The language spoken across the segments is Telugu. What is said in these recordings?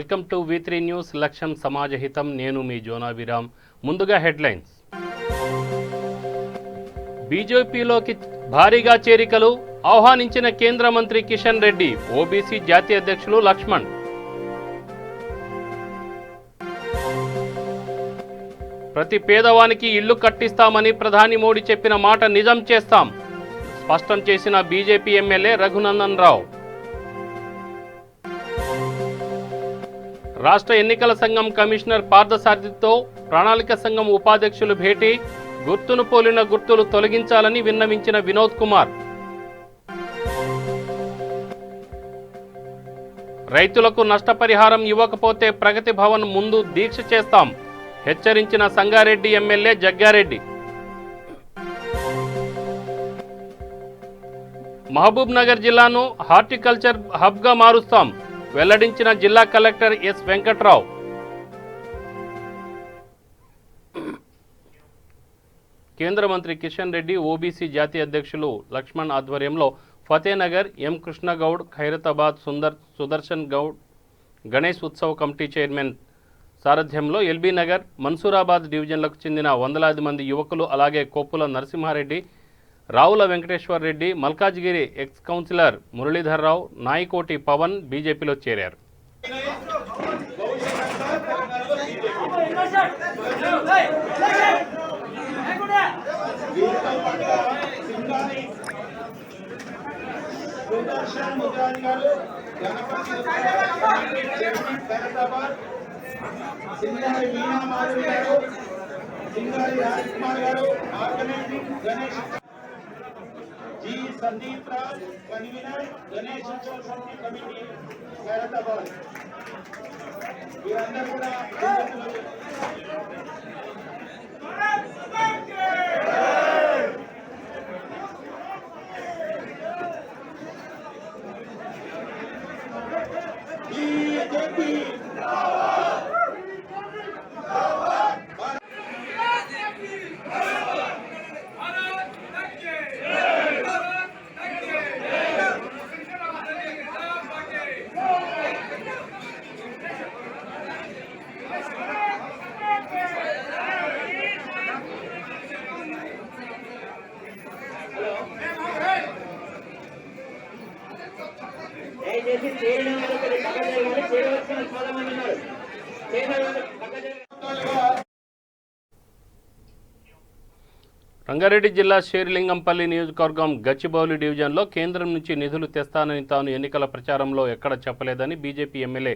Welcome to V3 news. లక్ష్యం సమాజహితం. నేను మీ జోనాభిరామ్. ముందుగా హెడ్లైన్స్. బీజేపీలోకి భారీగా చేరికలు ఆహ్వానించిన కేంద్ర మంత్రి కిషన్ రెడ్డి. ఓబీసీ జాతీయ అధ్యక్షులు లక్ష్మణ్. ప్రతి పేదవానికి ఇల్లు కట్టిస్తామని ప్రధాని మోడీ చెప్పిన మాట నిజం చేస్తాం స్పష్టం చేసిన బీజేపీ ఎమ్మెల్యే రఘునందన్ రావు. రాష్ట్ర ఎన్నికల సంఘం కమిషనర్ పార్థసారథితో ప్రణాళిక సంఘం ఉపాధ్యక్షులు భేటీ. గుర్తును పోలిన గుర్తులు తొలగించాలని విన్నవించిన వినోద్ కుమార్. రైతులకు నష్టపరిహారం ఇవ్వకపోతే ప్రగతి భవన్ ముందు దీక్ష చేస్తాం హెచ్చరించిన సంగారెడ్డి ఎమ్మెల్యే జగ్గారెడ్డి. మహబూబ్ నగర్ జిల్లాను హార్టికల్చర్ హబ్గా మారుస్తాం వెల్లడించిన జిల్లా కలెక్టర్ ఎస్ వెంకట్రావు. కేంద్ర మంత్రి కిషన్ రెడ్డి, ఓబీసీ జాతీయ అధ్యక్షులు లక్ష్మణ్ ఆధ్వర్యంలో ఫతేనగర్, ఎం కృష్ణగౌడ్, ఖైరతాబాద్, సుదర్శన్ గౌడ్ గణేష్ ఉత్సవ్ కమిటీ చైర్మన్ సారథ్యంలో ఎల్బీ నగర్, మన్సూరాబాద్ డివిజన్లకు చెందిన వందలాది మంది యువకులు, అలాగే కొప్పుల నరసింహారెడ్డి, రావుల వెంకటేశ్వర్ రెడ్డి, మల్కాజ్గిరి ఎక్స్ కౌన్సిలర్ మురళీధర్రావు, నాయకోటి పవన్ బీజేపీలో చేరారు. जी संदीप राज कन्वीनर गणेश उत्सव समिति कमिटी खैरताबाद వీరందరూ కూడా బీజేపీ రంగారెడ్డి జిల్లా శేరిలింగంపల్లి నియోజకవర్గం గచ్చిబౌలి డివిజన్లో కేంద్రం నుంచి నిధులు తెస్తానని తాను ఎన్నికల ప్రచారంలో ఎక్కడ చెప్పలేదని బీజేపీ ఎమ్మెల్యే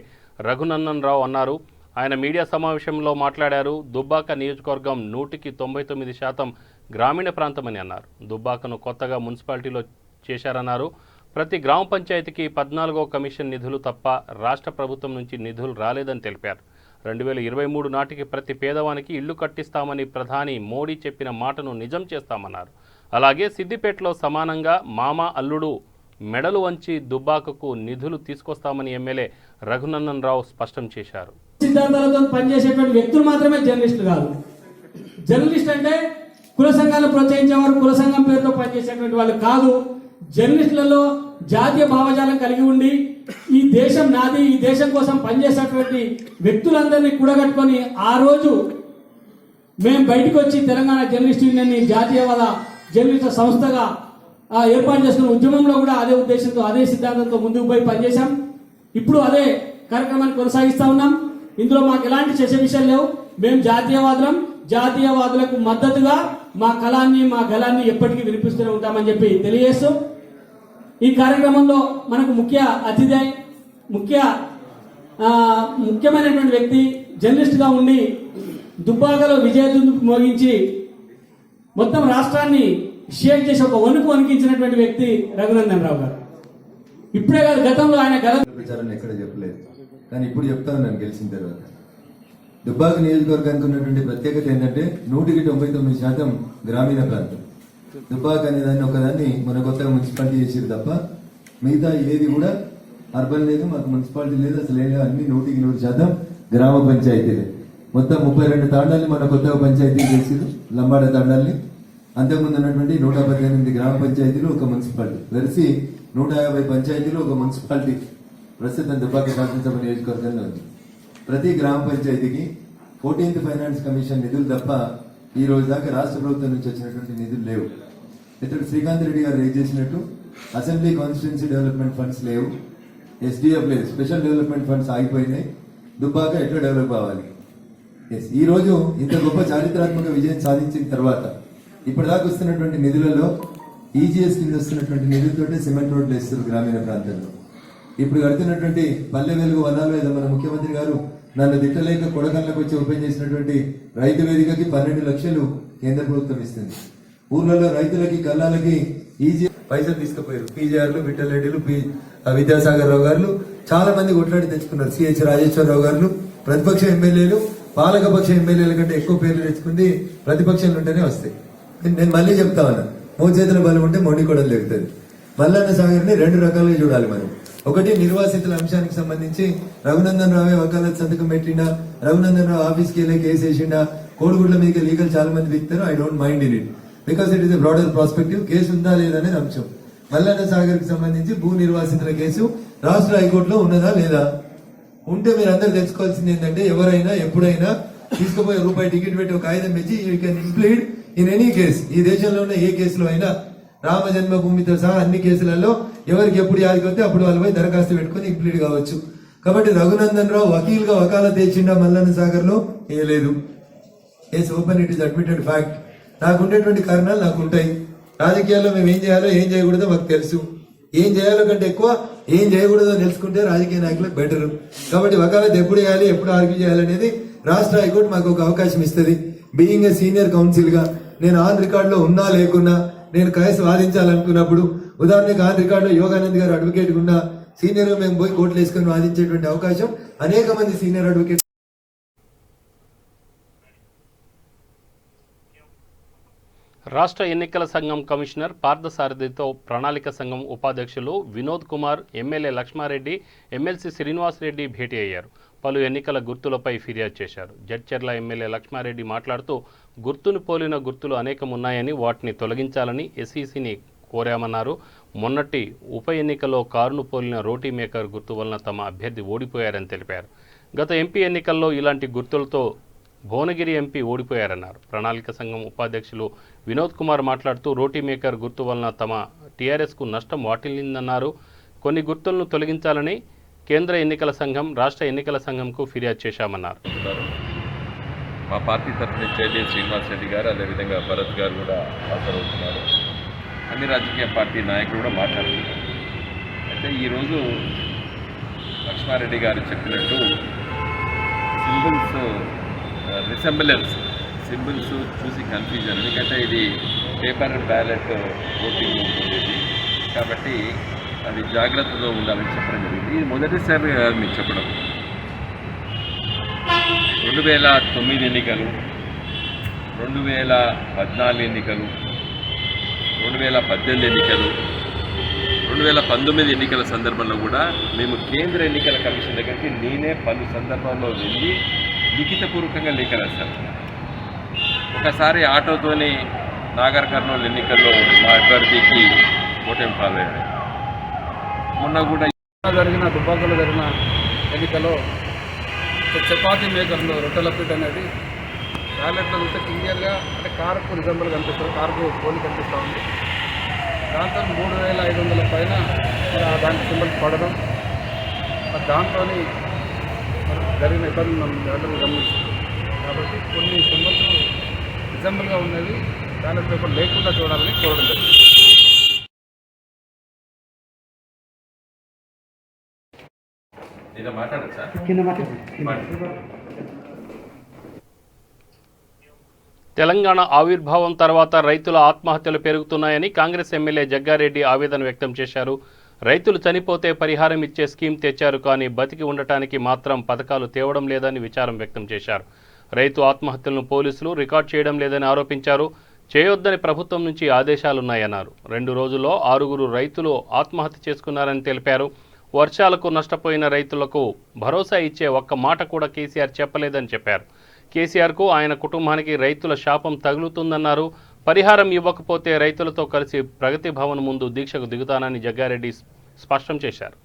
రఘునందన్ రావు అన్నారు. ఆయన మీడియా సమావేశంలో మాట్లాడారు. దుబ్బాక నియోజకవర్గం 99% గ్రామీణ ప్రాంతమని అన్నారు. దుబ్బాకను కొత్తగా మున్సిపాలిటీలో చేశారన్నారు. ప్రతి గ్రామ పంచాయతీకి 14వ కమిషన్ నిధులు తప్ప రాష్ట్ర ప్రభుత్వం నుంచి నిధులు రాలేదని తెలిపారు. 2023 నాటికి ప్రతి పేదవానికి ఇల్లు కట్టిస్తామని ప్రధాని మోడీ చెప్పిన మాటను నిజం చేస్తామన్నారు. అలాగే సిద్దిపేటలో సమానంగా మామ అల్లుడు మెడలు వంచి దుబ్బాకకు నిధులు తీసుకొస్తామని ఎమ్మెల్యే రఘునందన్ రావు స్పష్టం చేశారు. సిద్ధాంతాలతో పనిచేసేటువంటి వ్యక్తులు మాత్రమే జర్నలిస్టులు కాదు. జర్నలిస్ట్ అంటే కుల సంఘాలు ప్రోత్సహించేవారు, కుల సంఘం పేరుతో పనిచేసేటువంటి వాళ్ళు కాదు. జర్నలిస్టులలో జాతీయ భావజాలం కలిగి ఉండి ఈ దేశం నాది, ఈ దేశం కోసం పనిచేసేటువంటి వ్యక్తులందరినీ కూడగట్టుకొని ఆ రోజు మేము బయటకు వచ్చి తెలంగాణ జర్నలిస్ట్ యూనియన్ని జాతీయవాద జర్నలిస్టుల సంస్థగా ఏర్పాటు చేసుకున్న ఉద్యమంలో కూడా అదే ఉద్దేశంతో, అదే సిద్ధాంతంతో ముందుకు పోయి పనిచేశాం. ఇప్పుడు అదే కార్యక్రమాన్ని కొనసాగిస్తా ఉన్నాం. ఇందులో మాకు ఎలాంటి చర్చ విషయాలు లేవు. మేము జాతీయవాదులం, జాతీయవాదులకు మద్దతుగా మా కళాన్ని, మా గళాన్ని ఎప్పటికీ వినిపిస్తూనే ఉంటామని చెప్పి తెలియజేస్తూ, ఈ కార్యక్రమంలో మనకు ముఖ్య అతిథి, ముఖ్యమైనటువంటి వ్యక్తి, జర్నలిస్ట్గా ఉండి దుబ్బాకలో విజయదుందు మోగించి మొత్తం రాష్ట్రాన్ని షేక్ చేసి ఒక వణికించినటువంటి వ్యక్తి రఘునందన్ రావు గారు. ఇప్పుడే కాదు, గతంలో ఆయన ప్రచారాన్ని ఎక్కడ చెప్పలేదు, కానీ ఇప్పుడు చెప్తాను. నేను గెలిచిన తర్వాత దుబ్బాక నియోజకవర్గానికి ఉన్నటువంటి ప్రత్యేకత ఏంటంటే 99% గ్రామీణ ప్రాంతం. దుబ్బాక అనే దాన్ని ఒకదాన్ని మన కొత్తగా మున్సిపాలిటీ చేసారు తప్ప మిగతా ఏది కూడా అర్బన్ లేదు, మాకు మున్సిపాలిటీ లేదు, అసలు ఏం లేదు. అన్ని 100% గ్రామ పంచాయతీలే. మొత్తం 32 తాండాలని మన కొత్తగా పంచాయతీ చేసారు, లంబాడ తాండాల్ని. అంతకుముందు ఉన్నటువంటి 118 గ్రామ పంచాయతీలు, ఒక మున్సిపాలిటీ, కలిసి 150 పంచాయతీలు, ఒక మున్సిపాలిటీ ప్రస్తుతం దుబ్బాక శాసనసభ నియోజకవర్గంలో ఉంది. ప్రతి గ్రామ పంచాయతీకి 14th ఫైనాన్స్ కమిషన్ నిధులు తప్ప ఈ రోజు దాకా రాష్ట్ర ప్రభుత్వం నుంచి వచ్చినటువంటి నిధులు లేవు. ఇతడు శ్రీకాంత్ రెడ్డి గారు రేజ్ చేసినట్టు అసెంబ్లీ కాన్స్టిట్యున్సీ డెవలప్మెంట్ ఫండ్స్ లేవు, SDF లేదు, స్పెషల్ డెవలప్మెంట్ ఫండ్స్ ఆగిపోయినాయి. దుబ్బాక ఎట్లా డెవలప్ అవ్వాలి? ఈ రోజు ఇంత గొప్ప చారిత్రాత్మక విజయం సాధించిన తర్వాత ఇప్పటిదాకా వస్తున్నటువంటి నిధులలో EGS కింద వస్తున్నటువంటి నిధులతోటే సిమెంట్ రోడ్లు వేస్తారు గ్రామీణ ప్రాంతంలో. ఇప్పుడు కడుతున్నటువంటి పల్లె వెలుగు వనాలు ఏదో మన ముఖ్యమంత్రి గారు నన్ను తిట్టలేక కొడకళ్ళకు వచ్చి ఓపెన్ చేసినటువంటి రైతు వేదికకి 12 లక్షలు కేంద్ర ప్రభుత్వం ఇస్తుంది. ఊర్లలో రైతులకి కళ్ళాలకి పైసలు తీసుకుపోయారు. PJRలు, విఠలరెడ్డిలు, విద్యాసాగర్ రావు గారు చాలా మంది కొట్లాడి తెచ్చుకున్నారు. CH రాజేశ్వరరావు గారు ప్రతిపక్ష ఎమ్మెల్యేలు పాలకపక్ష ఎమ్మెల్యేల కంటే ఎక్కువ పేర్లు తెచ్చుకుంది ప్రతిపక్షాలు ఉంటేనే వస్తాయి. నేను మళ్ళీ చెప్తా ఉన్నా, మోచేతుల బలం ఉంటే మొండి కూడా లేగుతుంది. మల్లన్న సాగర్ ని 2 రకాలుగా చూడాలి మనం. ఒకటి నిర్వాసితుల అంశానికి సంబంధించి రఘునందన్ రావే వకాలత్ సంతకం పెట్టిండా, రఘునందన్ రావు ఆఫీస్కి వెళ్ళే కేసు వేసిండా, కోడిగుడ్ల మీద లీగల్ చాలా మంది వ్యక్తారు. I don't mind in it because it is a broader prospective. Case ఉందా లేదా అనేది అంశం. మల్లన్న సాగర్ కి సంబంధించి భూ నిర్వాసితుల కేసు రాష్ట్ర హైకోర్టులో ఉన్నదా లేదా? ఉంటే మీరు అందరు తెలుసుకోవాల్సింది ఏంటంటే ఎవరైనా ఎప్పుడైనా తీసుకుపోయి రూపాయి టికెట్ పెట్టి ఒక కాగితం పెట్టి you can implead in any case. ఈ దేశంలో ఉన్న ఏ కేసులో అయినా రామ జన్మభూమితో సహా అన్ని కేసులలో ఎవరికి ఎప్పుడు యాదికి వస్తే అప్పుడు వాళ్ళు పోయి దరఖాస్తు పెట్టుకుని ఇంప్లీడ్ కావచ్చు. కాబట్టి రఘునందన్ రావు వకీల్గా వకాలత్ తెచ్చిండా మల్లన్న సాగర్ లో వేయలేదు. Case open, it is admitted fact. నాకు ఉండేటువంటి కారణాలు నాకు ఉంటాయి. రాజకీయాల్లో మేము ఏం చేయాలో ఏం చేయకూడదో మాకు తెలుసు. ఏం చేయాలో కంటే ఎక్కువ ఏం చేయకూడదో తెలుసుకుంటే రాజకీయ నాయకులకు బెటర్. కాబట్టి వకాలత్ ఎప్పుడు చేయాలి, ఎప్పుడు ఆర్గ్యూ చేయాలనేది రాష్ట్ర హైకోర్టు మాకు ఒక అవకాశం ఇస్తుంది. బీయింగ్ ఏ సీనియర్ కౌన్సిల్ గా నేను ఆన్ రికార్డ్ లో ఉన్నా లేకున్నా నేను కేసు వాదించాలనుకున్నప్పుడు, ఉదాహరణకు ఆన్ రికార్డ్ లో యోగానంద్ గారు అడ్వకేట్ ఉన్నా సీనియర్ గా మేము పోయి కోర్టులు వేసుకుని వాదించేటువంటి అవకాశం అనేక మంది సీనియర్ అడ్వకేట్. రాష్ట్ర ఎన్నికల సంఘం కమిషనర్ పార్థసారథితో ప్రణాళిక సంఘం ఉపాధ్యక్షులు వినోద్ కుమార్, ఎమ్మెల్యే లక్ష్మారెడ్డి, ఎమ్మెల్సీ శ్రీనివాసరెడ్డి భేటీ అయ్యారు. పలు ఎన్నికల గుర్తులపై ఫిర్యాదు చేశారు. జడ్చర్ల ఎమ్మెల్యే లక్ష్మారెడ్డి మాట్లాడుతూ గుర్తును పోలిన గుర్తులు అనేకం ఉన్నాయని వాటిని తొలగించాలని SECని కోరామన్నారు. మొన్నటి ఉప ఎన్నికలో కారును పోలిన రోటీ మేకర్ గుర్తు వలన తమ అభ్యర్థి ఓడిపోయారని తెలిపారు. గత ఎంపీ ఎన్నికల్లో ఇలాంటి గుర్తులతో భువనగిరి ఎంపీ ఓడిపోయారన్నారు. ప్రణాళిక సంఘం ఉపాధ్యక్షులు వినోద్ కుమార్ మాట్లాడుతూ రోటీ మేకర్ గుర్తు వలన తమ TRSకు నష్టం వాటిల్లిందన్నారు. కొన్ని గుర్తులను తొలగించాలని కేంద్ర ఎన్నికల సంఘం, రాష్ట్ర ఎన్నికల సంఘంకు ఫిర్యాదు చేశామన్నారు. మా పార్టీ తరఫున చైర్మన్ శ్రీనివాసరెడ్డి గారు, అదేవిధంగా భరత్ గారు కూడా హాజరవుతున్నారు. అన్ని రాజకీయ పార్టీ నాయకులు కూడా మాట్లాడుతున్నారు. అయితే ఈరోజు లక్ష్మారెడ్డి గారు చెప్పినట్టు సింబల్స్ రిసెంబలెన్స్ సింబల్స్ చూసి కన్ఫ్యూజన్, ఎందుకంటే ఇది పేపర్ బ్యాలెట్ ఓటింగ్ ఉంటుంది కాబట్టి అది జాగ్రత్తగా ఉండాలని చెప్పడం జరిగింది. ఇది మొదటిసారి మీకు చెప్పడం. 2009 ఎన్నికలు, 2014 ఎన్నికలు, 2018 ఎన్నికలు, 2019 ఎన్నికల సందర్భంలో కూడా మేము కేంద్ర ఎన్నికల కమిషన్ దగ్గరికి నేనే పలు సందర్భాల్లో వెళ్ళి లిఖితపూర్వకంగా లేఖ రాశాను. ఒకసారి ఆటోతోని నాగర్ కర్నూలు ఎన్నికల్లో మా అభ్యర్థికి ఓటమి పాలయ్యారు. మొన్న కూడా జరిగిన దుబ్బాకలో జరిగిన ఎన్నికలో చపాతీ మేకర్లో రొట్టెల పీట అనేది బ్యాలెట్లో చూస్తే క్లియర్గా అంటే కారుకు రిజంబుల్ కనిపిస్తుంది, కారుకు పోలి కనిపిస్తూ ఉంది. దాంతో 3500 పైన దానికి సింబల్ పడడం, దాంతో జరిగిన ఇబ్బందులు మనం అందరూ గమనిస్తుంది. కాబట్టి కొన్ని సింబల్స్ రిజంబుల్గా ఉన్నది బ్యాలెట్ పేపర్ లేకుండా చూడాలని కోరడం జరిగింది. తెలంగాణ ఆవిర్భావం తర్వాత రైతుల ఆత్మహత్యలు పెరుగుతున్నాయని కాంగ్రెస్ ఎమ్మెల్యే జగ్గారెడ్డి ఆవేదన వ్యక్తం చేశారు. రైతులు చనిపోతే పరిహారం ఇచ్చే స్కీమ్ తెచ్చారు, కానీ బతికి ఉండటానికి మాత్రం పథకాలు తేవడం లేదని విచారం వ్యక్తం చేశారు. రైతు ఆత్మహత్యలను పోలీసులు రికార్డ్ చేయడం లేదని ఆరోపించారు. చేయొద్దని ప్రభుత్వం నుంచి ఆదేశాలున్నాయన్నారు. 2 రోజుల్లో 6 రైతులు ఆత్మహత్య చేసుకున్నారని తెలిపారు. వర్షాలకు నష్టపోయిన రైతులకు భరోసా ఇచ్చే ఒక్క మాట కూడా కేసీఆర్ చెప్పలేదని చెప్పారు. కేసీఆర్కు ఆయన కుటుంబానికి రైతుల శాపం తగులుతుందన్నారు. పరిహారం ఇవ్వకపోతే రైతులతో కలిసి ప్రగతి భవన్ ముందు దీక్షకు దిగుతానని జగ్గారెడ్డి స్పష్టం చేశారు.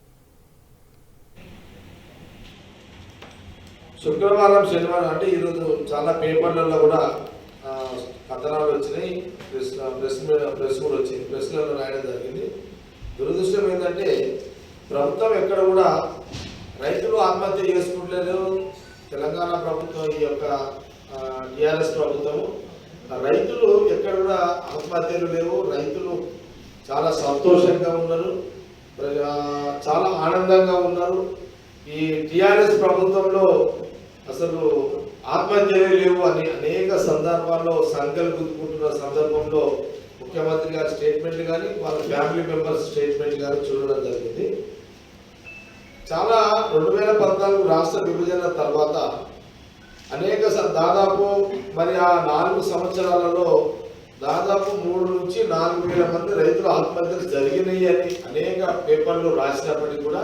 శుక్రవారం శనివారం అంటే ఈరోజు చాలా పేపర్లలో కూడా కథనాలు వచ్చినాయి, ప్రెస్ కూడా వచ్చింది, ప్రెస్లలో రాయడం జరిగింది. దురదృష్టం ఏంటంటే ప్రభుత్వం ఎక్కడ కూడా రైతులు ఆత్మహత్య చేసుకుంటలేరు. తెలంగాణ ప్రభుత్వం, ఈ యొక్క టీఆర్ఎస్ ప్రభుత్వం, రైతులు ఎక్కడ కూడా ఆత్మహత్యలు లేవు. రైతులు చాలా సంతోషంగా ఉన్నారు, చాలా ఆనందంగా ఉన్నారు. ఈ టీఆర్ఎస్ ప్రభుత్వంలో అసలు ఆత్మహత్యలే లేవు అని అనేక సందర్భాల్లో సంకల్పించుకుంటున్న సందర్భంలో ముఖ్యమంత్రి గారి స్టేట్మెంట్ కానీ వాళ్ళ ఫ్యామిలీ మెంబర్స్ స్టేట్మెంట్ కానీ చూడడం జరిగింది. చాలా 2014 రాష్ట్ర విభజన తర్వాత అనేక దాదాపు మరి ఆ 4 సంవత్సరాలలో దాదాపు 3 నుంచి 4 వేల మంది రైతులు ఆత్మహత్యలు జరిగినాయి అని అనేక పేపర్లు రాసినప్పటికీ కూడా,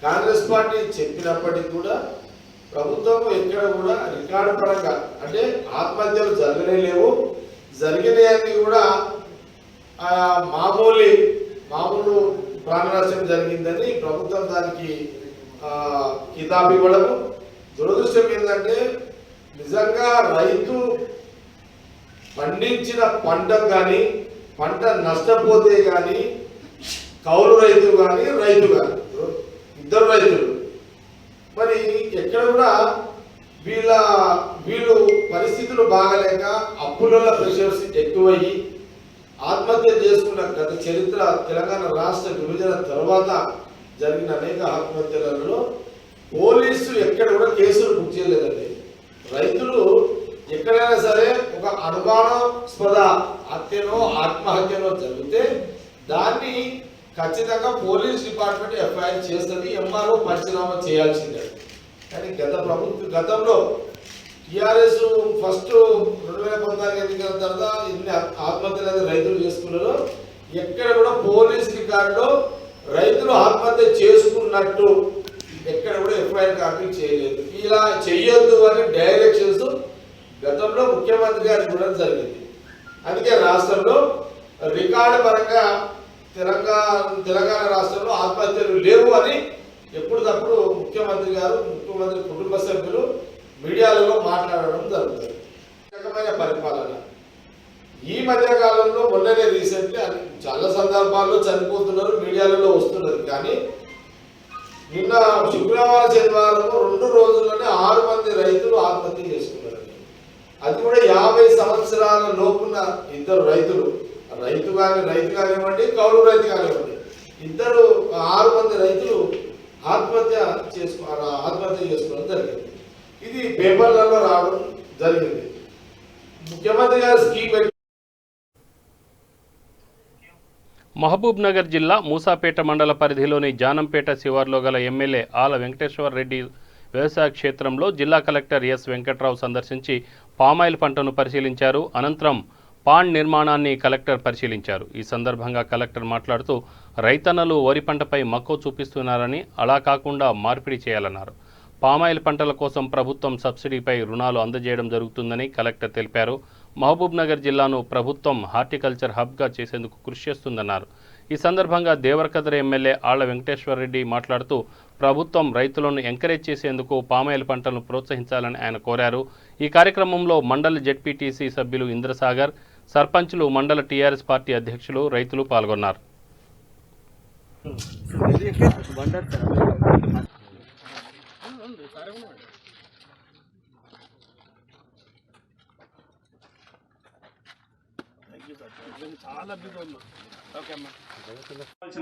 కాంగ్రెస్ పార్టీ చెప్పినప్పటికీ కూడా ప్రభుత్వం ఎక్కడ కూడా రికార్డు పరంగా అంటే ఆత్మహత్యలు జరగలేవు, జరిగినాయని కూడా మామూలు ప్రాణ నష్టం జరిగిందని ప్రభుత్వం దానికి కితాబు ఇవ్వడము. దురదృష్టం ఏంటంటే నిజంగా రైతు పండించిన పంట కానీ పంట నష్టపోతే కానీ కౌలు రైతు కానీ రైతు కానీ ఇద్దరు రైతులు మరి ఎక్కడ కూడా వీళ్ళు పరిస్థితులు బాగలేక అప్పుల ప్రెషర్స్ ఎక్కువయ్యి ఆత్మహత్య చేసుకున్న గత చరిత్ర తెలంగాణ రాష్ట్ర విభజన తర్వాత జరిగిన అనేక ఆత్మహత్యలలో పోలీసు ఎక్కడ కూడా కేసులు బుక్ చేయలేదండి. రైతులు ఎక్కడైనా సరే ఒక అనుమానాస్పద హత్యనో ఆత్మహత్యనో జరిగితే దాన్ని ఖచ్చితంగా పోలీస్ డిపార్ట్మెంట్ ఎఫ్ఐఆర్ చేస్తుంది, ఎంఆర్ఓ పంచనామా చేయాల్సిందే. కానీ గతంలో టీఆర్ఎస్ ఫస్ట్ 2014 ఎన్నికల తర్వాత ఇన్ని ఆత్మహత్యలు రైతులు చేసుకున్నారు. ఎక్కడ కూడా పోలీస్ రికార్డులో రైతులు ఆత్మహత్య చేసుకున్నట్టు ఎక్కడ కూడా ఎఫ్ఐఆర్ కాపీ చేయలేదు. ఇలా చెయ్యొద్దు అని డైరెక్షన్స్ గతంలో ముఖ్యమంత్రి గారికి కూడా జరిగింది. అందుకే రాష్ట్రంలో రికార్డు పరంగా తెలంగాణ రాష్ట్రంలో ఆత్మహత్యలు లేవు అని ఎప్పటికప్పుడు ముఖ్యమంత్రి గారు, ముఖ్యమంత్రి కుటుంబ సభ్యులు మీడియాలలో మాట్లాడడం జరుగుతుంది. రకమైన పరిపాలన ఈ మధ్య కాలంలో మొన్ననే రీసెంట్లీ చాలా సందర్భాల్లో చనిపోతున్నారు, మీడియాలలో వస్తున్నది. కానీ నిన్న శుక్రవారం శనివారం 2 రోజుల్లోనే 6 మంది రైతులు ఆత్మహత్య చేసుకున్నారు. అది కూడా 50 సంవత్సరాల లోపున్న ఇద్దరు రైతులు, రైతు కానివ్వండి కౌలు రైతు కానివ్వండి, 6 మంది రైతులు ఆత్మహత్య చేసుకోవడం జరిగింది. ఇది పేపర్లలో రావడం జరిగింది. ముఖ్యమంత్రి గారు స్కీమ్ పెట్టి మహబూబ్ నగర్ జిల్లా మూసాపేట మండల పరిధిలోని జానంపేట శివార్లో గల ఎమ్మెల్యే ఆల వెంకటేశ్వర్ రెడ్డి వ్యవసాయ క్షేత్రంలో జిల్లా కలెక్టర్ ఎస్ వెంకట్రావు సందర్శించి పామాయిల్ పంటను పరిశీలించారు. అనంతరం పాండ్ నిర్మాణాన్ని కలెక్టర్ పరిశీలించారు. ఈ సందర్భంగా కలెక్టర్ మాట్లాడుతూ రైతన్నలు వరి పంటపై మక్కువ చూపిస్తున్నారని, అలా కాకుండా మార్పిడి చేయాలన్నారు. పామాయిల్ పంటల కోసం ప్రభుత్వం సబ్సిడీపై రుణాలు అందజేయడం జరుగుతుందని కలెక్టర్ తెలిపారు. మహబూబ్ నగర్ జిల్లాను ప్రభుత్వం హార్టికల్చర్ హబ్గా చేసేందుకు కృషి చేస్తుందన్నారు. ఈ సందర్భంగా దేవరకద్ర ఎమ్మెల్యే ఆళ్ల వెంకటేశ్వర్ రెడ్డి మాట్లాడుతూ ప్రభుత్వం రైతులను ఎంకరేజ్ చేసేందుకు పామాయిల్ పంటలను ప్రోత్సహించాలని ఆయన కోరారు. ఈ కార్యక్రమంలో మండల జెడ్పీటీసీ సభ్యులు ఇంద్రసాగర్, సర్పంచులు, మండల టీఆర్ఎస్ పార్టీ అధ్యక్షులు, రైతులు పాల్గొన్నారు.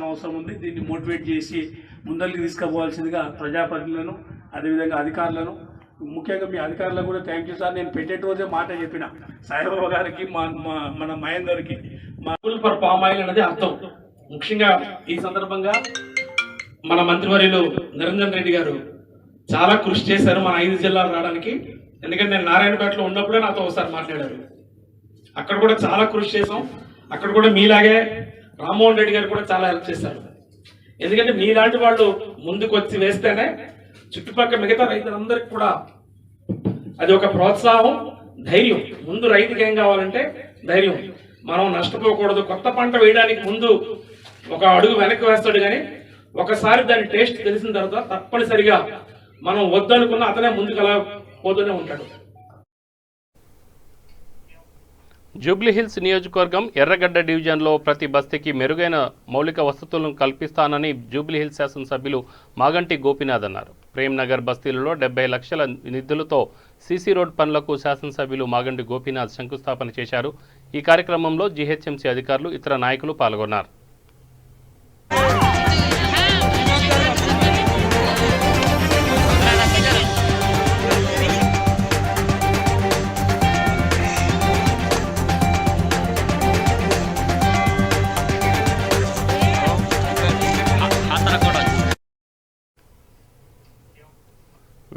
అవసరం ఉంది. దీన్ని మోటివేట్ చేసి ముందరికి తీసుకుపోవాల్సిందిగా ప్రజాప్రతినిధులను, అదేవిధంగా అధికారులను, ముఖ్యంగా మీ అధికారులకు కూడా థ్యాంక్ యూ సార్. నేను పెట్టే రోజే మాట చెప్పిన సాయిబాబా గారికి, మన మహేందర్కి, మా ఫర్ పామ్ ఆయిల్ అనేది అర్థం. ముఖ్యంగా ఈ సందర్భంగా మన మంత్రివర్యులు నిరంజన్ రెడ్డి గారు చాలా కృషి చేశారు మన 5 జిల్లాలు రావడానికి. ఎందుకంటే నేను నారాయణపేటలో ఉన్నప్పుడే నాతో ఒకసారి మాట్లాడారు. అక్కడ కూడా చాలా కృషి చేసాం. అక్కడ కూడా మీలాగే రామ్మోహన్ రెడ్డి గారు కూడా చాలా హెల్ప్ చేశారు. ఎందుకంటే మీలాంటి వాళ్ళు ముందుకు వచ్చి వేస్తేనే చుట్టుపక్కల మిగతా రైతులందరికీ కూడా అది ఒక ప్రోత్సాహం, ధైర్యం. ముందు రైతుకి ఏం కావాలంటే ధైర్యం. మనం నష్టపోకూడదు. కొత్త పంట వేయడానికి ముందు ఒక అడుగు వెనక్కి వేస్తాడు, కానీ ఒకసారి దాని టేస్ట్ తెలిసిన తర్వాత తప్పనిసరిగా మనం వద్దనుకున్న అతనే ముందుకు అలా పోతూనే ఉంటాడు. జూబ్లీహిల్స్ నియోజకవర్గం ఎర్రగడ్డ డివిజన్లో ప్రతి బస్తీకి మెరుగైన మౌలిక వసతులను కల్పిస్తానని జూబ్లీహిల్స్ శాసనసభ్యులు మాగంటి గోపీనాథ్ అన్నారు. ప్రేమ్నగర్ బస్తీలలో 70 లక్షల నిధులతో సీసీ రోడ్ పనులకు శాసనసభ్యులు మాగంటి గోపీనాథ్ శంకుస్థాపన చేశారు. ఈ కార్యక్రమంలో జీహెచ్ఎంసీ అధికారులు, ఇతర నాయకులు పాల్గొన్నారు.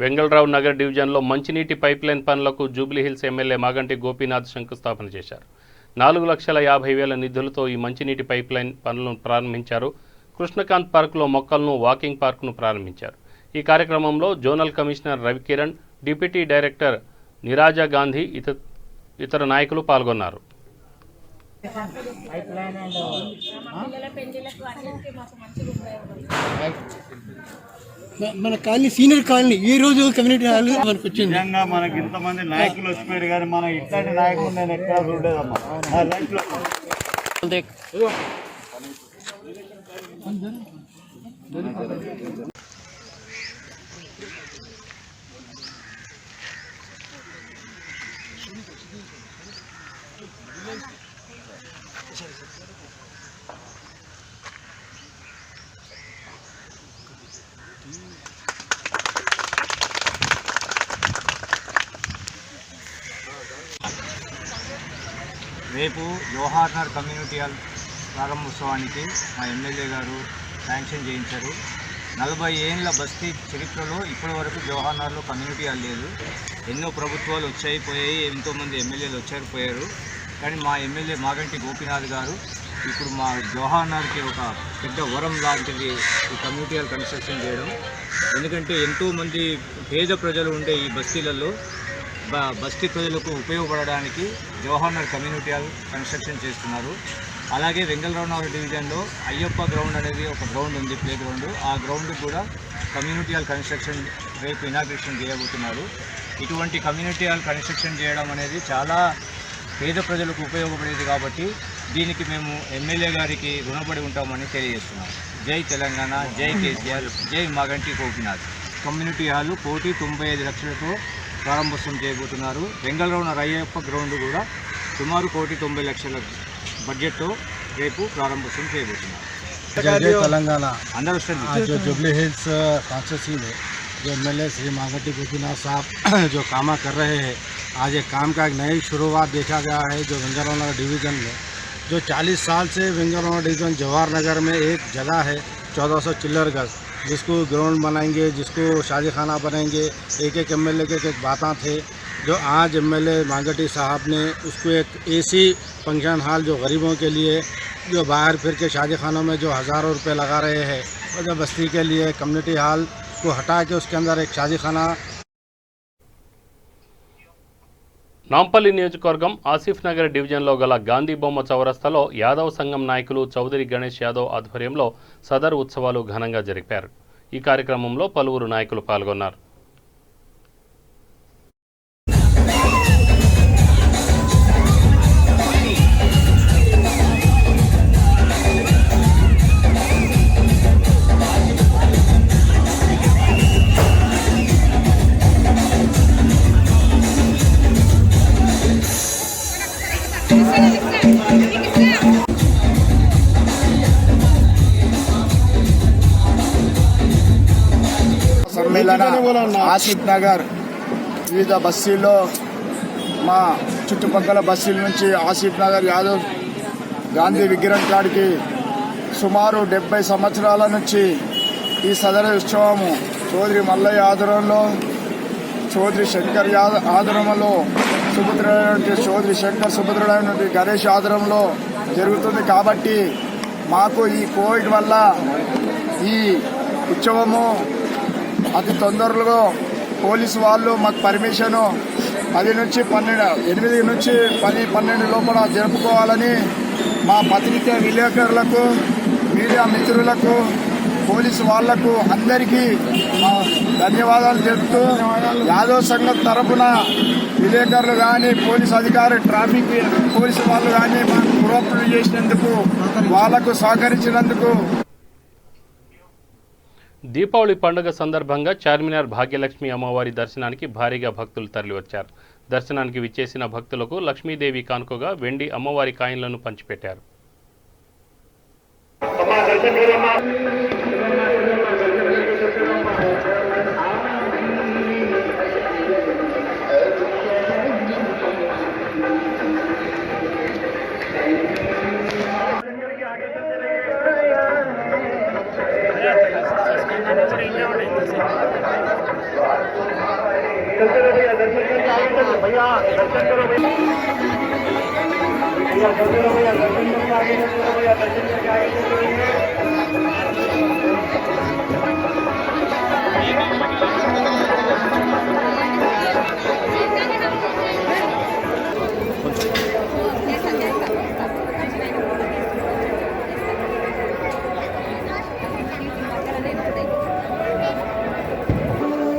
వెంగళరావు నగర్ డివిజన్లో మంచినీటి పైప్లైన్ పనులకు జూబ్లీహిల్స్ ఎమ్మెల్యే మాగంటి గోపీనాథ్ శంకుస్థాపన చేశారు. 4,50,000 నిధులతో ఈ మంచినీటి పైప్లైన్ పనులను ప్రారంభించారు. కృష్ణకాంత్ పార్కులో మొక్కలను, వాకింగ్ పార్కును ప్రారంభించారు. ఈ కార్యక్రమంలో zonal commissioner Ravikiran, deputy director Niraja Gandhi, ఇతర నాయకులు పాల్గొన్నారు. మన కాలనీ సీనియర్ కాలనీ ఈ రోజు కమ్యూనిటీ హాల్ మనకు వచ్చింది. నిజంగా మనకి ఇంతమంది నాయకులు వచ్చిపోయారు కానీ మనం ఇట్లాంటి నాయకులు నేను ఎక్కడ చూడలేదమ్మా. రేపు జవహర్ నగర్ కమ్యూనిటీ హాల్ ప్రారంభోత్సవానికి మా ఎమ్మెల్యే గారు శాంక్షన్ చేయించారు. 40 ఏళ్ళ బస్తీ చరిత్రలో ఇప్పటి వరకు జవహర్ నగర్లో కమ్యూనిటీ హాల్ లేదు. ఎన్నో ప్రభుత్వాలు వచ్చాయి పోయాయి, ఎంతోమంది ఎమ్మెల్యేలు వచ్చారు పోయారు. కానీ మా ఎమ్మెల్యే మాగంటి గోపీనాథ్ గారు ఇప్పుడు మా జవహర్ నగర్కి ఒక పెద్ద వరం లాంటిది ఈ కమ్యూనిటీ హాల్ కన్స్ట్రక్షన్ చేయడం. ఎందుకంటే ఎంతోమంది పేద ప్రజలు ఉండే ఈ బస్తీలలో బస్తీ ప్రజలకు ఉపయోగపడడానికి Jawahar Nagar community hall construction చేస్తున్నారు. అలాగే వెంగళరావు నగర్ డివిజన్లో అయ్యప్ప గ్రౌండ్ అనేది ఒక గ్రౌండ్ ఉంది, ప్లే గ్రౌండ్. ఆ గ్రౌండ్ కూడా కమ్యూనిటీ హాల్ కన్స్ట్రక్షన్ రేపు ఇనాగ్రేషన్ చేయబోతున్నారు. ఇటువంటి కమ్యూనిటీ హాల్ కన్స్ట్రక్షన్ చేయడం అనేది చాలా పేద ప్రజలకు ఉపయోగపడేది కాబట్టి దీనికి మేము ఎమ్మెల్యే గారికి రుణపడి ఉంటామని తెలియజేస్తున్నాం. జై తెలంగాణ, జై కేసీఆర్, జై మాగంటి గోపీనాథ్. కమ్యూనిటీ హాల్ 1,95 లక్షలతో ప్రారంభోత్సవం చేయబోతున్నారు. వెంగళరావు నగర్ అయ్యప్ప గ్రౌండ్ కూడా సుమారు 1,90 లక్షల బడ్జెట్తో రేపు ప్రారంభోత్సవం చేయబోతున్నారు. जय तेलंगाना। అందరూ जो जुबली हिल्स कॉन्स्टिट्यूंसी में जो एमएलए श्री मागंटी गोपीनाथ साहब जो काम कर रहे हैं, आज एक काम का एक नई शुरुआत देखा गया है। जो वेंगलराव नगर डिवीज़न में जो 40 साल से वेंगलराव नगर डिवीज़न जवाहर नगर में एक जगह है 1400 चिल्लर गज, जिसको ग्राउंड बनाएंगे, जिसको शादी खाना बनाएंगे, एक एमएलए के एक बातें थे। जो आज एमएलए मागंटी साहब ने उसको एक एसी फंक्शन हॉल जो गरीबों के लिए, जो बाहर फिर के शादी खानों में जो हज़ारों रुपए लगा रहे हैं, और जो बस्ती के लिए कम्युनिटी हॉल को हटा के उसके अंदर एक शादी खाना। నాంపల్లి నియోజకవర్గం ఆసిఫ్ నగర్ డివిజన్లో గల గాంధీ బొమ్మ చౌరస్తాలో యాదవ్ సంఘం నాయకులు చౌదరి గణేష్ యాదవ్ ఆధ్వర్యంలో సదర్ ఉత్సవాలు ఘనంగా జరిపారు. ఈ కార్యక్రమంలో పలువురు నాయకులు పాల్గొన్నారు. సమ్మేళన ఆసిఫ్ నగర్ వివిధ బస్తీల్లో మా చుట్టుపక్కల బస్తీల నుంచి ఆసిఫ్ నగర్ యాదవ్ గాంధీ విగ్రహం కాడికి సుమారు 70 సంవత్సరాల నుంచి ఈ సదర ఉత్సవము చౌదరి మల్లయ్య ఆధ్వర్యంలో, చౌదరి శంకర్ ఆధ్వర్యంలో, చౌదరి శంకర్ సుభద్రుడైనటువంటి గణేష్ ఆధ్వర్యంలో జరుగుతుంది. కాబట్టి మాకు ఈ కోవిడ్ వల్ల ఈ ఉత్సవము అతి తొందరలో పోలీసు వాళ్ళు మాకు పర్మిషను 8 నుంచి 12 లోపల జరుపుకోవాలని మా పత్రికా విలేకరులకు, మీడియా మిత్రులకు పోలీసు వాళ్లకు అందరికీ ధన్యవాదాలు తెలుపుతూ యాదవ్ సంఘం తరఫున విలేకరులు కానీ పోలీసు అధికారులు ట్రాఫిక్ పోలీసు వాళ్ళు కానీ మాకు కోఆపరేట్ చేసినందుకు వాళ్లకు సహకరించినందుకు. దీపావళి పండుగ సందర్భంగా చార్మినార్ భాగ్యలక్ష్మి అమ్మవారి దర్శనానికి భారీగా భక్తులు తరలివచ్చారు. దర్శనానికి విచ్చేసిన భక్తులకు లక్ష్మీదేవి కానుకగా వెండి అమ్మవారి కాయిన్లను పంచిపెట్టారు.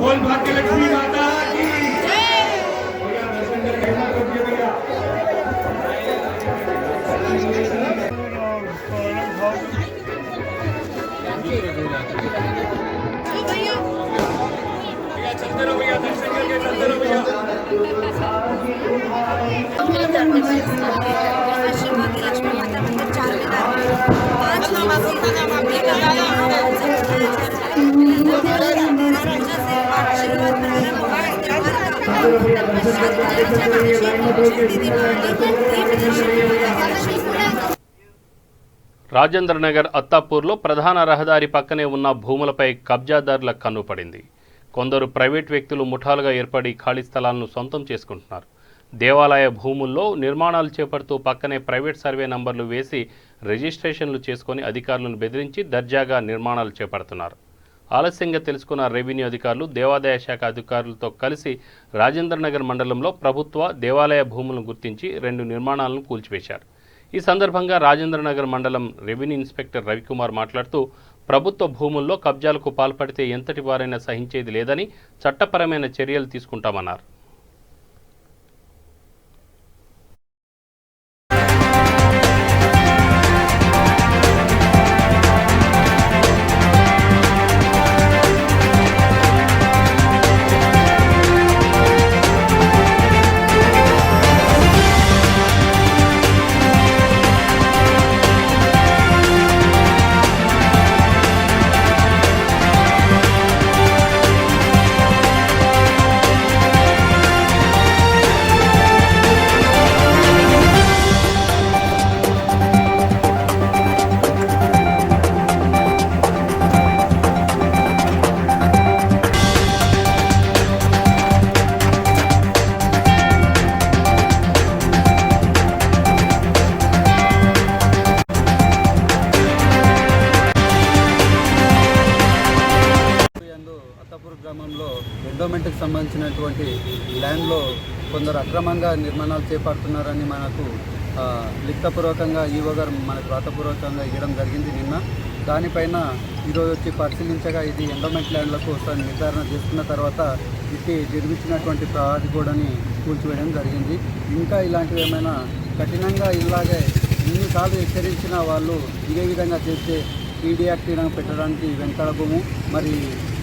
बोल भाग्यलक्ष्मी माता की రాజేంద్రనగర్ అత్తాపూర్లో ప్రధాన రహదారి పక్కనే ఉన్న భూములపై కబ్జాదారుల కన్ను పడింది. కొందరు ప్రైవేట్ వ్యక్తులు ముఠాలుగా ఏర్పడి ఖాళీ స్థలాలను సొంతం చేసుకుంటున్నారు. దేవాలయ భూముల్లో నిర్మాణాలు చేపడుతూ పక్కనే ప్రైవేట్ సర్వే నంబర్లు వేసి రిజిస్ట్రేషన్లు చేసుకుని అధికారులను బెదిరించి దర్జాగా నిర్మాణాలు చేపడుతున్నారు. ఆలస్యంగా తెలుసుకున్న రెవెన్యూ అధికారులు దేవాదాయ శాఖ అధికారులతో కలిసి రాజేంద్రనగర్ మండలంలో ప్రభుత్వ దేవాలయ భూములను గుర్తించి 2 నిర్మాణాలను కూల్చివేశారు. ఈ సందర్భంగా రాజేంద్రనగర్ మండలం రెవెన్యూ ఇన్స్పెక్టర్ రవికుమార్ మాట్లాడుతూ ప్రభుత్వ భూముల్లో కబ్జాలకు పాల్పడితే ఎంతటి వారైనా సహించేది లేదని చట్టపరమైన చర్యలు తీసుకుంటామన్నారు. ఎండోమెంట్కి సంబంధించినటువంటి ల్యాండ్లో కొందరు అక్రమంగా నిర్మాణాలు చేపడుతున్నారని మనకు లిఖితపూర్వకంగా ఈవో గారు మనకు వ్రాతపూర్వకంగా ఇవ్వడం జరిగింది నిన్న. దానిపైన ఈరోజు వచ్చి పరిశీలించగా ఇది ఎండోమెంట్ ల్యాండ్లకు ఒకసారి నిర్ధారణ చేసుకున్న తర్వాత ఇది నిర్మించినటువంటి ప్రహారీ గోడని కూల్చివేయడం జరిగింది. ఇంకా ఇలాంటివి ఏమైనా కఠినంగా ఇలాగే ఎన్నిసార్లు హెచ్చరించిన వాళ్ళు ఇదే విధంగా చేస్తే పీడీ యాక్ట్ పెట్టడానికి వెంటాడబోము. మరి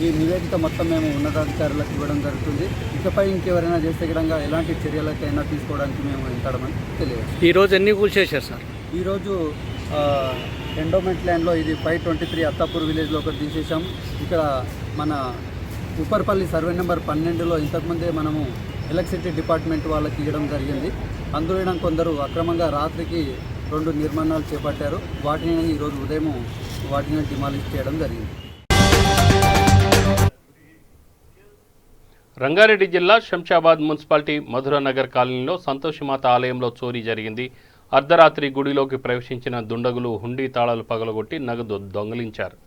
ఈ నివేదిక మొత్తం మేము ఉన్నతాధికారులకు ఇవ్వడం జరుగుతుంది. ఇకపై ఇంకెవరైనా చేస్తే విధంగా ఎలాంటి చర్యలకైనా తీసుకోవడానికి మేము వెంటాడమని తెలియదు. ఈరోజు ఎన్ని కూల్చేశారు సార్? ఈరోజు ఎండోమెంట్ ల్యాండ్లో ఇది 523 అత్తాపూర్ విలేజ్లో ఒకటి తీసేసాం. ఇక్కడ మన ఉప్పర్పల్లి సర్వే నెంబర్ 12లో ఇంతకుముందే మనము ఎలక్ట్రిసిటీ డిపార్ట్మెంట్ వాళ్ళకి ఇవ్వడం జరిగింది. అందులో కొందరు అక్రమంగా రాత్రికి 2 నిర్మాణాలు చేపట్టారు. వాటిని ఈరోజు ఉదయం వాటిని డిమాలిష్ చేయడం జరిగింది. రంగారెడ్డి జిల్లా శంషాబాద్ మున్సిపాలిటీ మధురనగర్ కాలనీలో సంతోషిమాత ఆలయంలో చోరీ జరిగింది. అర్ధరాత్రి గుడిలోకి ప్రవేశించిన దుండగులు హుండీ తాళాలు పగలగొట్టి నగదు దొంగిలించారు.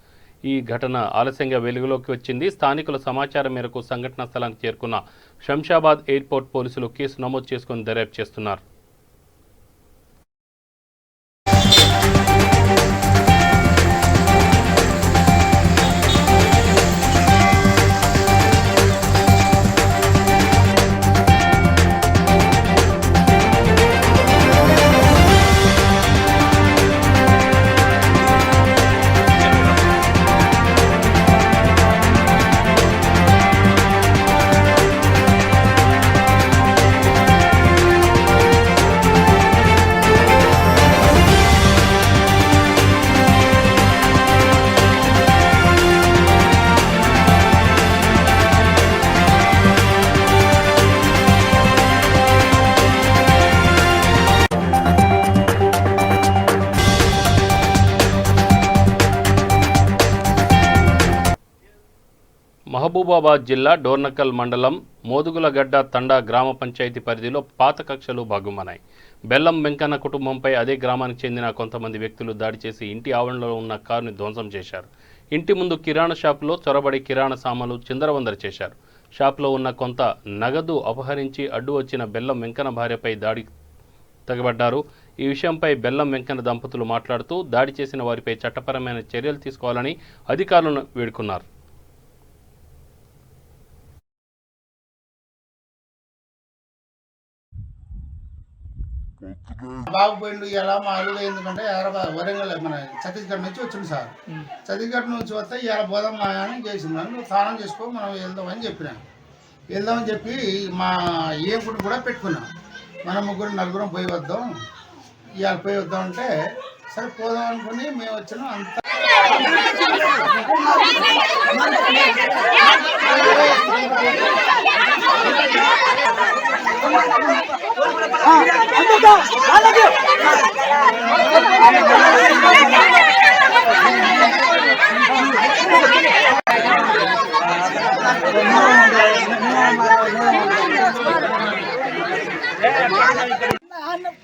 ఈ ఘటన ఆలస్యంగా వెలుగులోకి వచ్చింది. స్థానికుల సమాచారం మేరకు సంఘటనా స్థలానికి చేరుకున్న శంషాబాద్ ఎయిర్పోర్ట్ పోలీసులు కేసు నమోదు చేసుకుని దర్యాప్తు చేస్తున్నారు. మహబూబాబాద్ జిల్లా డోర్నకల్ మండలం మోదుగులగడ్డ తండా గ్రామ పంచాయతీ పరిధిలో పాత కక్షలు భగ్గుమన్నాయి. బెల్లం వెంకన్న కుటుంబంపై అదే గ్రామానికి చెందిన కొంతమంది వ్యక్తులు దాడి చేసి ఇంటి ఆవరణలో ఉన్న కారుని ధ్వంసం చేశారు. ఇంటి ముందు కిరాణా షాపులో చొరబడి కిరాణా సామాన్లు చిందరవందర చేశారు. షాపులో ఉన్న కొంత నగదు అపహరించి అడ్డు వచ్చిన బెల్లం వెంకన్న భార్యపై దాడి తెగబడ్డారు. ఈ విషయంపై బెల్లం వెంకన్న దంపతులు మాట్లాడుతూ దాడి చేసిన వారిపై చట్టపరమైన చర్యలు తీసుకోవాలని అధికారులను వేడుకున్నారు. బాబు పోయిండు ఇలా మా అల్లుడు ఎందుకంటే వరంగల్ మన ఛత్తీస్గఢ్ నుంచి వచ్చింది సార్. ఛత్తీస్గఢ్ నుంచి వస్తే ఇలా పోదాం మా అని చేసిండు. నువ్వు స్నానం చేసుకో మనం వెళ్దామని చెప్పినాను. వెళ్దామని చెప్పి మా ఏకుడు కూడా పెట్టుకున్నాం. మనం నలుగురం పోయి వద్దాం ఇవాళ పోయి వద్దాం అంటే సరే పోదాం అనుకుని మేము వచ్చినాం. అంతా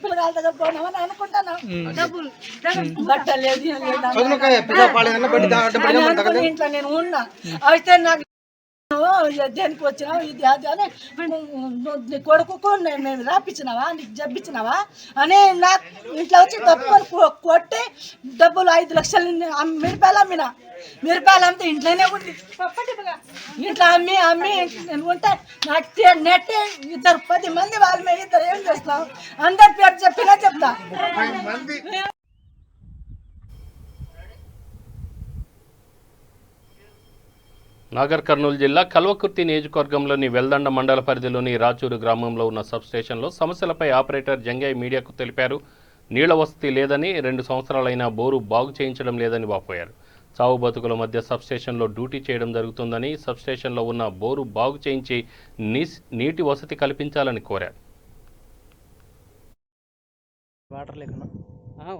పిల్లగాల దగ్గర పోనామని అనుకుంటాను. బట్టలేదు ఇంట్లో నేను ఉన్నా. అయితే నాకు దేనికి వచ్చినావు ఇది అది అని నీ కొడుకు మేము రాపించినావా నీకు జబ్బిచ్చినావా అని నాకు ఇంట్లో వచ్చి తప్పుకొని కొట్టి డబ్బులు 5 లక్షలు మిరపాయలు అమ్మినా. మిరపాయలు అమ్మితే ఇంట్లోనే ఉంది. ఇంట్లో అమ్మి ఉంటే నాకు నెట్టే 10 మంది వాళ్ళ మీద ఇద్దరు ఏం చేస్తాం అందరి పేరు చెప్పినా చెప్తా. నాగర్ కర్నూలు జిల్లా కల్వకుర్తి నియోజకవర్గంలోని వెల్దండ మండల పరిధిలోని రాచూరు గ్రామంలో ఉన్న సబ్స్టేషన్లో సమస్యలపై ఆపరేటర్ జంగయ్య మీడియాకు తెలిపారు. నీళ్ల వసతి లేదని 2 సంవత్సరాలైనా బోరు బాగు చేయించడం లేదని వాపోయారు. చావు బతుకుల మధ్య సబ్స్టేషన్లో డ్యూటీ చేయడం జరుగుతుందని సబ్స్టేషన్లో ఉన్న బోరు బాగు చేయించి నీటి వసతి కల్పించాలని కోరారు.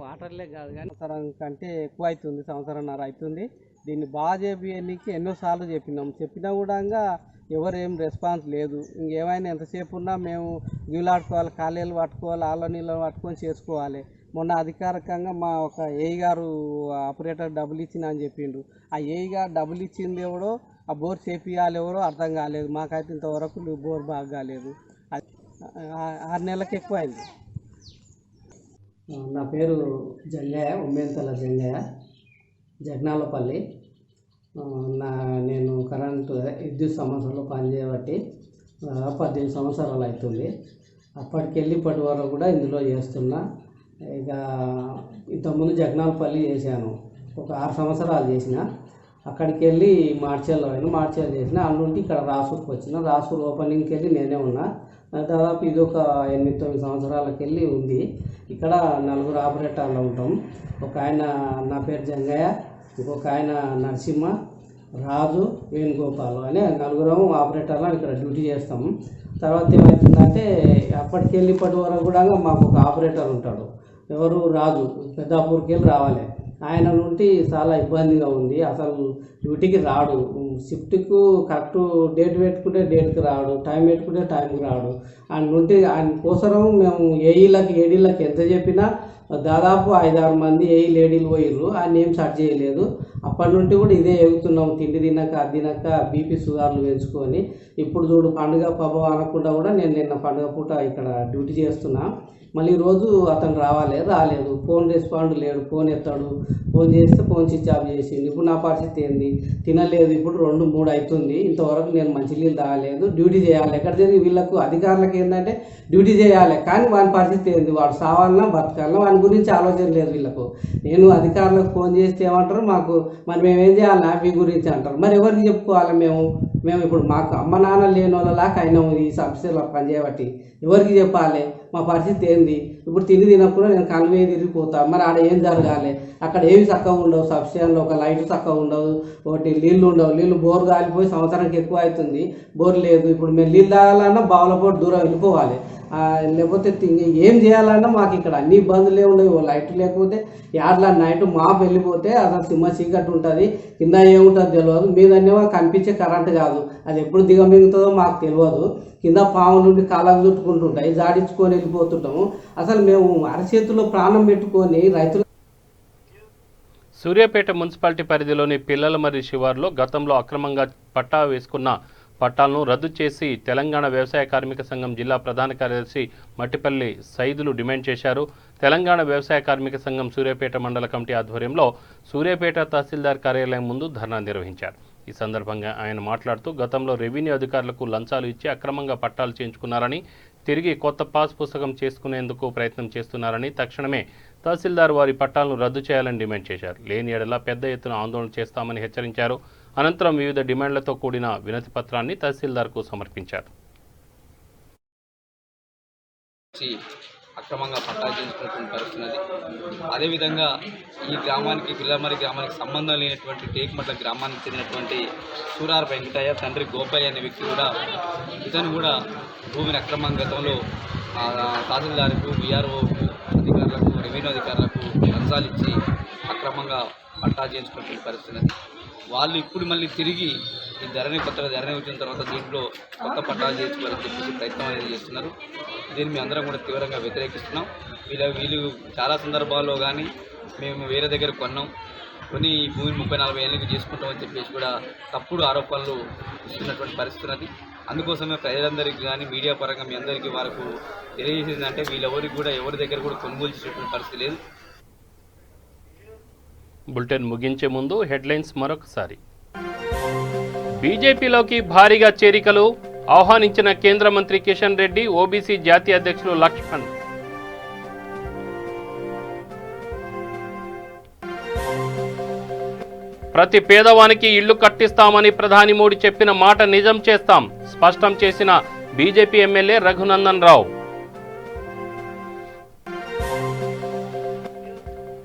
వాటర్లే కాదు కానీ సంవత్సరం కంటే ఎక్కువ అవుతుంది, సంవత్సరంన్నర అవుతుంది. దీన్ని బాగా చేపియడానికి ఎన్నోసార్లు చెప్పినా కూడా ఎవరేం రెస్పాన్స్ లేదు. ఇంకేమైనా ఎంతసేపు ఉన్నా మేము గిలాడుకోవాలి, ఖాళీలు పట్టుకోవాలి, ఆళ్ళ నీళ్ళు పట్టుకొని చేసుకోవాలి. మొన్న అధికారికంగా మా ఒక ఏఈ గారు ఆపరేటర్ డబ్బులు ఇచ్చిన అని చెప్పిండు. ఆ ఏఈ గారు డబ్బులు ఇచ్చింది ఎవడో, ఆ బోర్ చేపియాలి ఎవరో అర్థం కాలేదు. మాకైతే ఇంతవరకు బోర్ బాగా కాలేదు. 6 నెలలకు ఎక్కువ అయింది. నా పేరు జంగయ్య, ఉమ్మేంతల జంగయ్య, జగనాలపల్లి. నేను కరెంటు విద్యుత్ సమస్యలో పనిచేయబట్టి 18 సంవత్సరాలు అవుతుంది. అప్పటికెళ్ళి ఇప్పటి వరకు కూడా ఇందులో చేస్తున్నా. ఇక ఇంతకుముందు జగనాలపల్లి చేశాను, ఒక 6 సంవత్సరాలు చేసిన. అక్కడికి వెళ్ళి మార్చేల్లో చేసిన. అందుండి ఇక్కడ రాసూరుకి వచ్చిన. రాసూరు ఓపెనింగ్కి వెళ్ళి నేనే ఉన్నా. దాదాపు ఇది ఒక 8-9 సంవత్సరాలకి వెళ్ళి ఉంది. ఇక్కడ 4 ఆపరేటర్లు ఉంటాం. ఒక ఆయన నా పేరు జంగయ్య, ఇంకొక ఆయన నరసింహ, రాజు, వేణుగోపాలు అనే 4 ఆపరేటర్లు ఇక్కడ డ్యూటీ చేస్తాము. తర్వాత ఏమవుతుందంటే అప్పటికెళ్ళి ఇప్పటి వరకు కూడా మాకు ఒక ఆపరేటర్ ఉంటాడు. ఎవరు? రాజు. పెద్దాపూర్కి వెళ్ళి రావాలి. ఆయన నుండి చాలా ఇబ్బందిగా ఉంది. అసలు డ్యూటీకి రాడు. షిఫ్ట్కు కరెక్ట్ డేట్ పెట్టుకుంటే డేట్కి రాడు, టైం పెట్టుకుంటే టైంకి రాడు. ఆయన నుండి ఆయన కోసరం మేము ఏడీలకి ఎంత చెప్పినా దాదాపు 5-6 మంది లేడీలు పోయిర్రు. ఆయన ఏం సెట్ చేయలేదు. అప్పటి నుండి కూడా ఇదే ఎగుతున్నాం. తిండి తిన్నాక అది తిన్నాక బీపీ షుగర్లు పెంచుకొని ఇప్పుడు చూడు పండుగ పబ్బం అనకుండా కూడా నేను నిన్న పండుగ పూట ఇక్కడ డ్యూటీ చేస్తున్నా. మళ్ళీ రోజు అతను రాలేదు. ఫోన్ రెస్పాండ్ లేడు. ఫోన్ ఎత్తాడు, ఫోన్ చేస్తే ఫోన్ స్విచ్ ఆఫ్ చేసిండు. ఇప్పుడు నా పరిస్థితి ఏంది? తినలేదు. ఇప్పుడు 2-3 అవుతుంది. ఇంతవరకు నేను మంచినీళ్ళు తాగలేదు. డ్యూటీ చేయాలి. ఎక్కడ జరిగి వీళ్ళకు అధికారులకు ఏంటంటే డ్యూటీ చేయాలి, కానీ వాని పరిస్థితి ఏంది? వాడు సావాలన్నా బతకాలన్నా వాని గురించి ఆలోచన లేదు వీళ్ళకు. నేను అధికారులకు ఫోన్ చేస్తే ఏమంటారు, మరి మేమేం చేయాలి మీ గురించి అంటారు. మరి ఎవరికి చెప్పుకోవాలి? మేము ఇప్పుడు మాకు అమ్మ నాన్న లేని వాళ్ళలాగా అయినాము ఈ సంస్థలో పనిచేయబట్టి. ఎవరికి చెప్పాలి మా పరిస్థితి ఏంది? ఇప్పుడు తిని తినప్పుడు నేను కన్వే తిరిగిపోతా. మరి ఆడ ఏం జరగాలి? అక్కడ ఏమి చక్కగా ఉండవు, సబ్స్టేషన్లో ఒక లైట్ చక్కగా ఉండవు, ఒకటి నీళ్లు ఉండవు, నీళ్లు బోర్ కాలిపోయి సంవత్సరానికి ఎక్కువ అవుతుంది, బోర్ లేదు. ఇప్పుడు మేము నీళ్ళు తాగాలన్నా బావులపోటు దూరం వెళ్ళిపోవాలి, లేకపోతే ఏం చేయాలన్నా మాకు ఇక్కడ అన్ని ఇబ్బందులే ఉండవు. లైట్ లేకపోతే యాడ్ల నైట్ మాపు వెళ్ళిపోతే అసలు సింహ చీకట్టు ఉంటుంది, కింద ఏముంటుందో తెలియదు, మీదనేమో కనిపించే కరెంట్ కాదు, అది ఎప్పుడు దిగమింగుతుందో మాకు తెలియదు. కింద పాము నుండి కాళ్ళకు చుట్టుకుంటుంటాయి, జాడించుకొని వెళ్ళిపోతుంటాము. అసలు మేము అరచేతిలో ప్రాణం పెట్టుకొని రైతులు. సూర్యాపేట మున్సిపాలిటీ పరిధిలోని పిల్లలమర్రి శివారులో గతంలో అక్రమంగా పట్టా వేసుకున్న పట్టాలను రద్దు చేసి తెలంగాణ వ్యవసాయ కార్మిక సంఘం జిల్లా ప్రధాన కార్యదర్శి మట్టిపల్లి సైదులు డిమాండ్ చేశారు. తెలంగాణ వ్యవసాయ కార్మిక సంఘం సూర్యాపేట మండల కమిటీ ఆధ్వర్యంలో సూర్యాపేట తహసీల్దార్ కార్యాలయం ముందు ధర్నా నిర్వహించారు. ఈ సందర్భంగా ఆయన మాట్లాడుతూ గతంలో రెవెన్యూ అధికారులకు లంచాలు ఇచ్చి అక్రమంగా పట్టాలు చేయించుకున్నారని, తిరిగి కొత్త పాస్ పుస్తకం చేసుకునేందుకు ప్రయత్నం చేస్తున్నారని, తక్షణమే తహసీల్దార్ వారి పట్టాలను రద్దు చేయాలని డిమాండ్ చేశారు. లేని ఎడల పెద్ద ఎత్తున ఆందోళన చేస్తామని హెచ్చరించారు. అనంతరం వివిధ డిమాండ్లతో కూడిన వినతి పత్రాన్ని తహసీల్దార్కు సమర్పించారు. అక్రమంగా పట్టాలు చేయించుకున్నటువంటి పరిస్థితి. అదేవిధంగా ఈ గ్రామానికి పిల్లమర్రి గ్రామానికి సంబంధం లేనటువంటి టేకుమట్ల గ్రామానికి చెందినటువంటి సూరార వెంకటయ్య తండ్రి గోపయ్య అనే వ్యక్తి కూడా ఇతను కూడా భూమిని అక్రమంగా గతంలో తహసీల్దార్కు, విఆర్ఓ అధికారులకు, రెవెన్యూ అధికారులకు లంచాలు ఇచ్చి అక్రమంగా పట్టా చేయించుకున్నటువంటి పరిస్థితి. వాళ్ళు ఇప్పుడు మళ్ళీ తిరిగి ఈ ధరణి వచ్చిన తర్వాత దీంట్లో కొత్త పట్టాలు చేయించుకోవాలని చెప్పేసి ప్రయత్నం అనేది చేస్తున్నారు. దీన్ని మేము అందరం కూడా తీవ్రంగా వ్యతిరేకిస్తున్నాం. వీళ్ళు చాలా సందర్భాల్లో కానీ మేము వేరే దగ్గర కొని ఈ భూమిని 30-40 ఏళ్ళకి చేసుకుంటామని చెప్పేసి కూడా తప్పుడు ఆరోపణలు ఇస్తున్నటువంటి పరిస్థితి. అందుకోసమే ప్రజలందరికీ కానీ మీడియా పరంగా మీ అందరికీ వరకు తెలియజేసిందంటే వీళ్ళెవరికి కూడా ఎవరి దగ్గర కూడా కొనుగోలు చేసేటువంటి పరిస్థితి లేదు. బులెటిన్ ముగించే ముందు హెడ్లైన్స్ మరొకసారి. బీజేపీలోకి భారీగా చేరికలు, ఆహ్వానించిన కేంద్ర మంత్రి కిషన్ రెడ్డి, ఓబీసీ జాతీయ అధ్యక్షులు లక్ష్మణ్. ప్రతి పేదవానికి ఇళ్లు కట్టిస్తామని ప్రధాని మోడీ చెప్పిన మాట నిజం చేస్తాం, స్పష్టం చేసిన బీజేపీ ఎమ్మెల్యే రఘునందన్ రావు.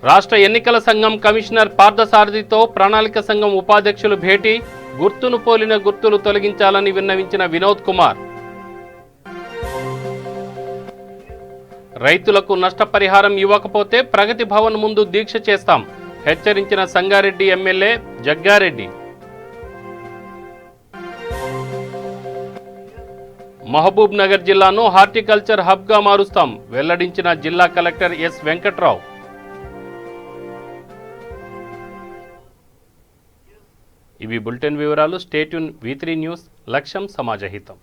రాష్ట్ర ఎన్నికల సంఘం కమిషనర్ పార్థసారథితో ప్రణాళిక సంఘం ఉపాధ్యక్షులు భేటీ, గుర్తును పోలిన గుర్తులు తొలగించాలని విన్నవించిన వినోద్ కుమార్. రైతులకు నష్టపరిహారం ఇవ్వకపోతే ప్రగతి భవన్ ముందు దీక్ష చేస్తాం, హెచ్చరించిన సంగారెడ్డి ఎమ్మెల్యే జగ్గారెడ్డి. మహబూబ్ నగర్ జిల్లాను హార్టికల్చర్ హబ్గా మారుస్తాం, వెల్లడించిన జిల్లా కలెక్టర్ ఎస్ వెంకట్రావు. ఇవి బులెటిన్ వివరాలు. Stay tune. V3 న్యూస్, లక్ష్యం సమాజహితం.